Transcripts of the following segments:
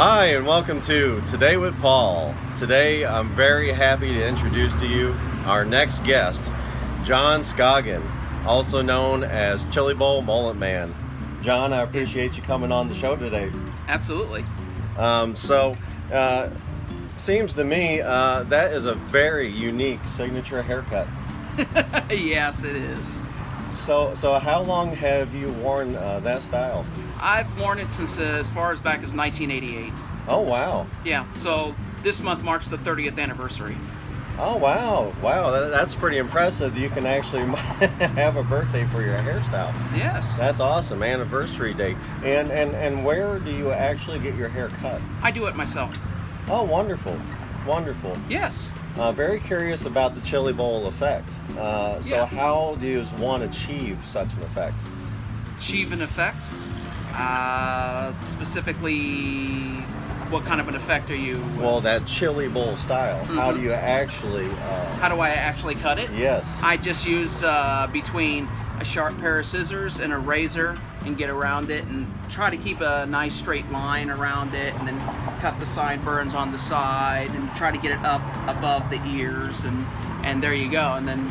Hi, and welcome to Today with Paul. Today, I'm very happy to introduce to you our next guest, John Scoggin, also known as Chili Bowl Mullet Man. John, I appreciate you coming on the show today. Absolutely. Seems to me that is a very unique signature haircut. Yes, it is. So how long have you worn that style? I've worn it since as far as back as 1988. Oh, wow. Yeah, so this month marks the 30th anniversary. Oh, wow. That's pretty impressive. You can actually have a birthday for your hairstyle. Yes. That's awesome. Anniversary date. And where do you actually get your hair cut? I do it myself. Oh, wonderful. Yes. Very curious about the chili bowl effect. So how does one achieve such an effect? Achieve an effect? Specifically, what kind of an effect are you? Well, that chili bowl style. Mm-hmm. How do you actually... How do I actually cut it? Yes. I just use between a sharp pair of scissors and a razor and get around it and try to keep a nice straight line around it, and then cut the sideburns on the side and try to get it up above the ears, and there you go. And then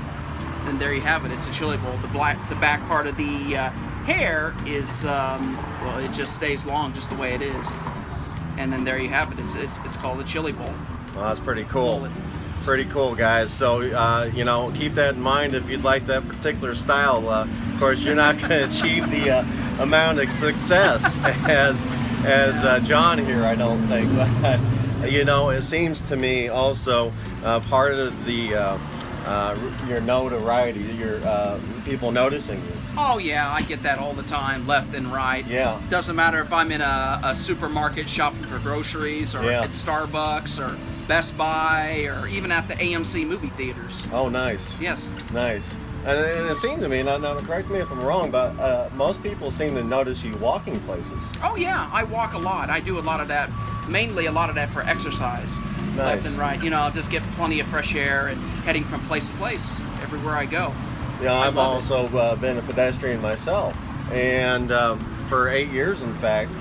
there you have it. It's a chili bowl. The back part of the hair is it just stays long just the way it is, and then there you have it. It's called a chili bowl. Well, that's pretty cool. Mullet. Pretty cool, guys. So keep that in mind if you'd like that particular style. Of course, you're not going to achieve the amount of success as John here, I don't think. But it seems to me also part of the your notoriety, your people noticing you. Oh yeah, I get that all the time, left and right. Yeah. Doesn't matter if I'm in a supermarket shopping for groceries, or at Starbucks, or Best Buy, or even at the AMC movie theaters. Oh, nice. Yes. Nice. And it seemed to me, now correct me if I'm wrong, but most people seem to notice you walking places. Oh yeah, I walk a lot. I do a lot of that, mainly a lot of that for exercise. Nice. Left and right. I'll just get plenty of fresh air and heading from place to place everywhere I go. Yeah, I've also been a pedestrian myself, and for 8 years, in fact,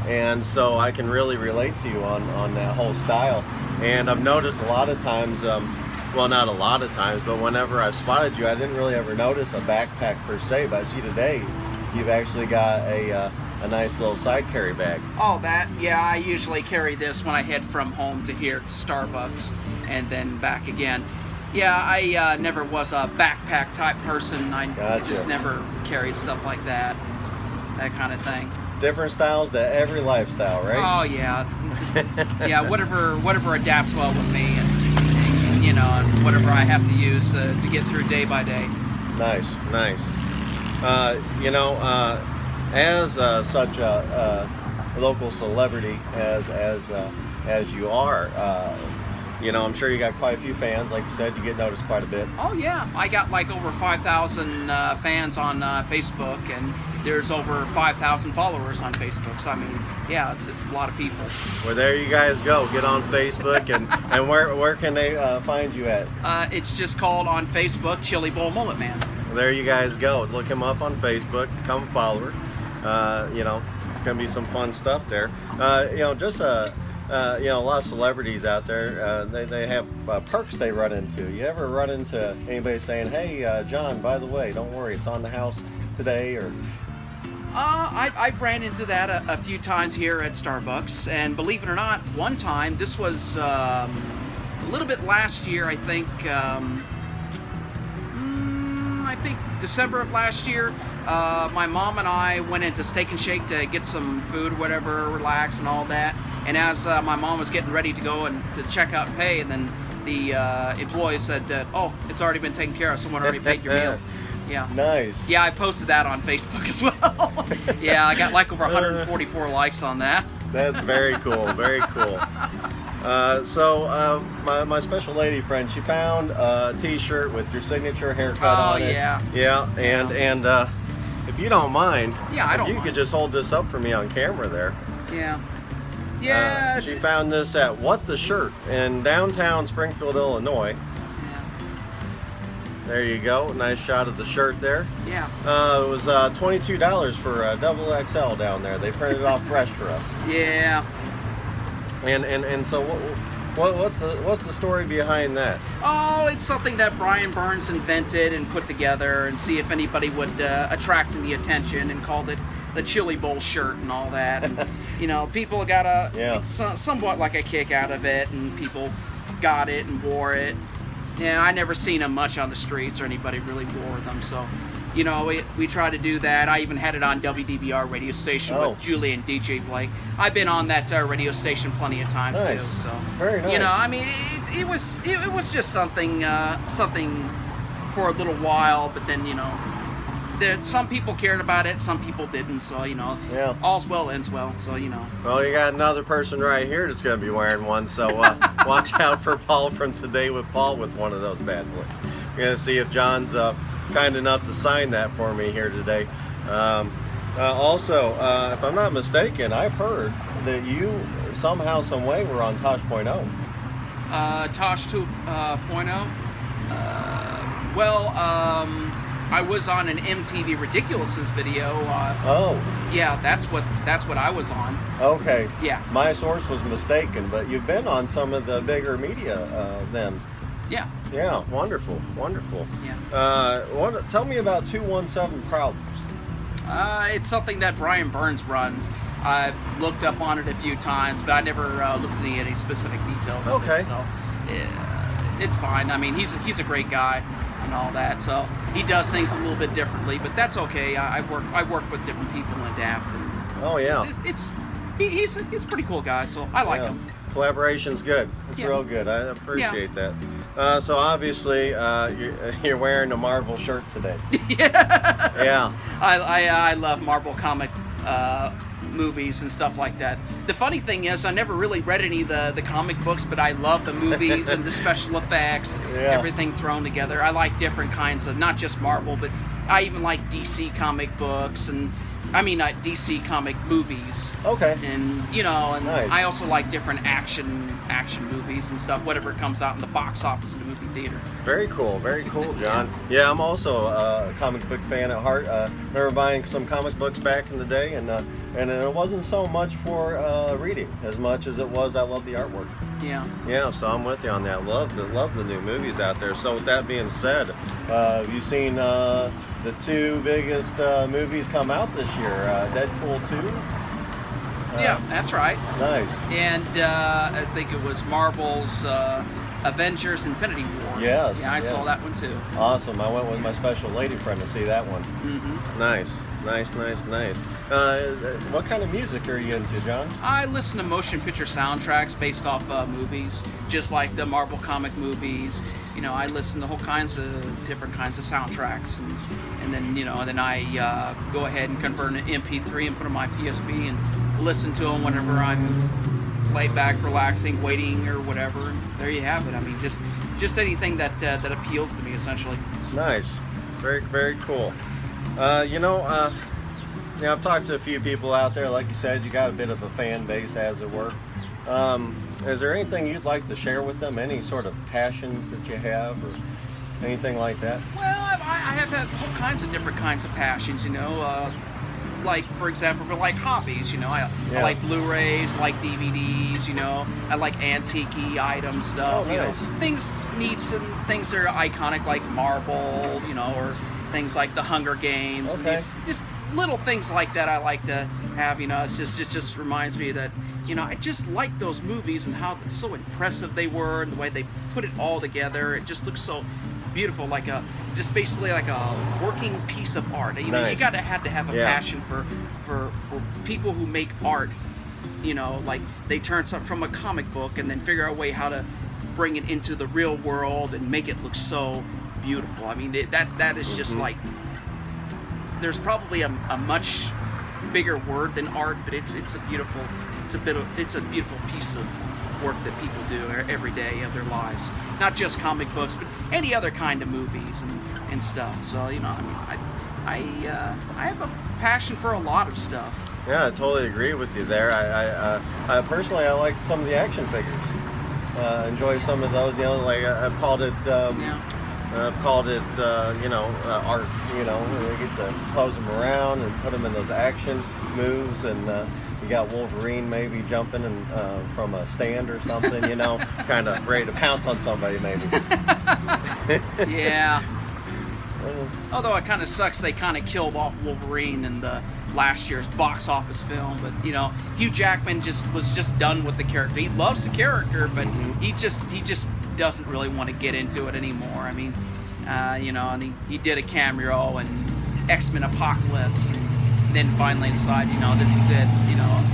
and so I can really relate to you on that whole style. And I've noticed a lot of times, well, not a lot of times, but whenever I've spotted you, I didn't really ever notice a backpack per se, but I see today you've actually got a nice little side carry bag. Oh, I usually carry this when I head from home to here to Starbucks and then back again. Yeah, I never was a backpack type person. I just never carried stuff like that kind of thing. Different styles to every lifestyle, right? Oh yeah, whatever adapts well with me, and whatever I have to use to get through day by day. Nice. As such a local celebrity as you are, I'm sure you got quite a few fans. Like you said, you get noticed quite a bit. Oh yeah, I got like over 5,000 fans on Facebook, and there's over 5,000 followers on Facebook. So I mean, yeah, it's a lot of people. Well, there you guys go. Get on Facebook, and where can they find you at? It's just called on Facebook Chili Bowl Mullet Man. Well, there you guys go. Look him up on Facebook. Come follow her. It's gonna be some fun stuff there. A lot of celebrities out there, they have perks they run into. You ever run into anybody saying, hey, John, by the way, don't worry, it's on the house today? Or I've ran into that a few times here at Starbucks, and believe it or not, one time, this was a little bit last year, I think December of last year. My mom and I went into Steak and Shake to get some food, whatever, relax and all that. And as my mom was getting ready to go and to check out and pay, and then the employee said that, oh, it's already been taken care of. Someone already paid your meal. Yeah. Nice. Yeah, I posted that on Facebook as well. Yeah, I got like over 144 likes on that. That's very cool. Very cool. My special lady friend, she found a T-shirt with your signature haircut on it. Oh yeah. Yeah, and if you don't mind, if you could just hold this up for me on camera there. Yeah. Yeah. She found this at What the Shirt in downtown Springfield, Illinois. Yeah. There you go. Nice shot of the shirt there. Yeah. It was $22 for a double XL down there. They printed it off fresh for us. Yeah. And so what's the story behind that? Oh, it's something that Brian Burns invented and put together, and see if anybody would attract the attention, and called it the Chili Bowl shirt and all that. And, people got somewhat like a kick out of it, and people got it and wore it. And I never seen them much on the streets, or anybody really wore them. So, we try to do that. I even had it on WDBR radio station with Julie and DJ Blake. I've been on that radio station plenty of times too. So, very nice. I mean, it was just something for a little while, but then some people cared about it, some people didn't. So all's well ends well. So Well, you got another person right here that's going to be wearing one. So watch out for Paul from Today with Paul with one of those bad boys. We're going to see if John's kind enough to sign that for me here today. Also, if I'm not mistaken, I've heard that you somehow, some way, were on Tosh.0. Tosh 2.0. I was on an MTV Ridiculousness video. Yeah, that's what I was on. Okay. Yeah. My source was mistaken, but you've been on some of the bigger media then. Yeah. Yeah, wonderful. Yeah. Tell me about 217 Problems. It's something that Brian Burns runs. I've looked up on it a few times, but I never looked at any specific details of it. So it's fine. I mean, he's a great guy and all that. So he does things a little bit differently, but that's okay. I work with different people and adapt. And he's a pretty cool guy, so I like him. Collaboration's good. It's real good. I appreciate that. So obviously, you're wearing a Marvel shirt today. Yeah. I love Marvel comic movies and stuff like that. The funny thing is, I never really read any of the comic books, but I love the movies and the special effects, everything thrown together. I like different kinds of, not just Marvel, but I even like DC comic books DC comic movies. Okay. And nice. I also like different action movies and stuff, whatever comes out in the box office in the movie theater. Very cool, John. Yeah, I'm also a comic book fan at heart. Remember buying some comic books back in the day, and it wasn't so much for reading as much as it was I love the artwork. Yeah. Yeah, so I'm with you on that. Love the new movies out there. So with that being said, have you seen the two biggest movies come out this year? Deadpool 2? Yeah, that's right. Nice. And I think it was Marvel's Avengers Infinity War. Yes. Yeah, I saw that one too. Awesome. I went with my special lady friend to see that one. Mm-hmm. Nice. What kind of music are you into, John? I listen to motion picture soundtracks based off movies, just like the Marvel comic movies. I listen to different kinds of soundtracks, and then I go ahead and convert an MP3 and put on my PSP and listen to them whenever I'm laid back, relaxing, waiting, or whatever. And there you have it. I mean, just anything that appeals to me, essentially. Nice, very, very cool. I've talked to a few people out there. Like you said, you got a bit of a fan base, as it were. Is there anything you'd like to share with them? Any sort of passions that you have, or anything like that? Well, I have had all kinds of different kinds of passions. Like, for example, for like hobbies. I like Blu-rays, like DVDs. I like antique items stuff. Nice. Things neats and things that are iconic, like marble. Or things like the Hunger Games. Okay. And just little things like that I like to have. It just reminds me that I just like those movies and how so impressive they were, and the way they put it all together. It just looks so beautiful, just basically like a working piece of art. Nice. You had to have a passion for people who make art. Like they turn something from a comic book and then figure out a way how to bring it into the real world and make it look so beautiful. I mean, that is just like, there's probably a much bigger word than art, but it's a beautiful piece of work that people do every day of their lives. Not just comic books, but any other kind of movies and stuff. So I have a passion for a lot of stuff. Yeah, I totally agree with you there. I personally, I like some of the action figures. Enjoy some of those. Like I've called it. I've called it, art. We get to pose them around and put them in those action moves, and you got Wolverine maybe jumping and from a stand or something, you know, kind of ready to pounce on somebody maybe. Yeah. Although it kind of sucks they kind of killed off Wolverine in the last year's box office film, but you know, Hugh Jackman was just done with the character. He loves the character, but he just doesn't really want to get into it anymore. I mean, you know, and he did a cameo in X-Men Apocalypse, and then finally decided, you know, this is it, you know,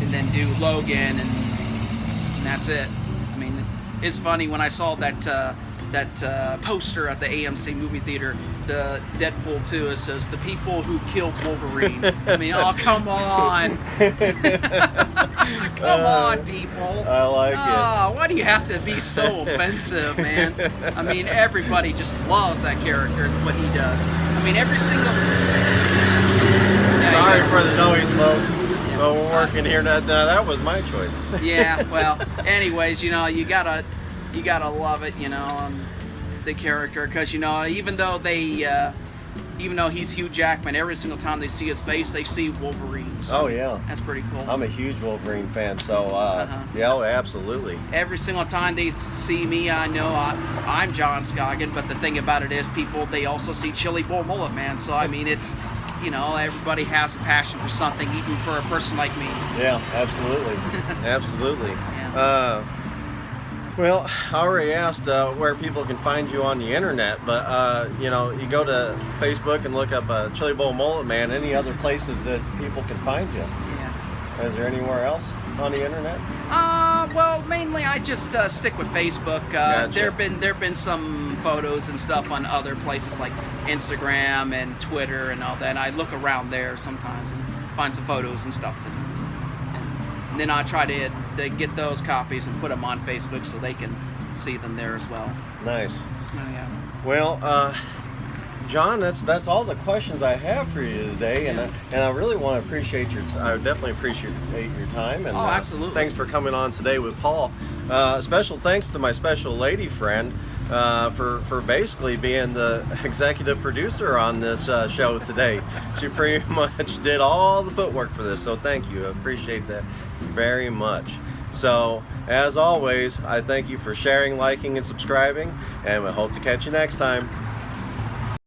and then do Logan, and that's it. I mean, it's funny when I saw that poster at the AMC movie theater, the Deadpool 2, it says the people who killed Wolverine. I mean, oh, come on. Come on, people. I like it. Why do you have to be so offensive, man? I mean, everybody just loves that character and what he does. I mean, every single... Sorry for the noise, folks. But we're working here. That was my choice. Yeah, well, anyways, you know, you gotta love it, you know, the character, because, you know, even though he's Hugh Jackman, every single time they see his face, they see Wolverine. So oh yeah, that's pretty cool. I'm a huge Wolverine fan, so yeah, absolutely. Every single time they see me, I know I'm John Scoggin, but the thing about it is, they also see Chili Bowl Mullet Man. So I mean, it's, you know, everybody has a passion for something, even for a person like me. Yeah, absolutely, absolutely. Yeah. Well, I already asked where people can find you on the internet, but you know, you go to Facebook and look up Chili Bowl Mullet Man. Any other places that people can find you? Yeah. Is there anywhere else on the internet? Well, mainly I just stick with Facebook. Gotcha. There've been some photos and stuff on other places like Instagram and Twitter and all that. And I look around there sometimes and find some photos and stuff. And then I try to get those copies and put them on Facebook so they can see them there as well. Nice. Oh, yeah. Well, John, that's all the questions I have for you today, Yeah. and I really want to appreciate I definitely appreciate your time, and absolutely. Thanks for coming on today with Paul. Special thanks to my special lady friend for basically being the executive producer on this show today. She pretty much did all the footwork for this, so thank you. I appreciate that very much. So, as always, I thank you for sharing, liking, and subscribing, and we hope to catch you next time.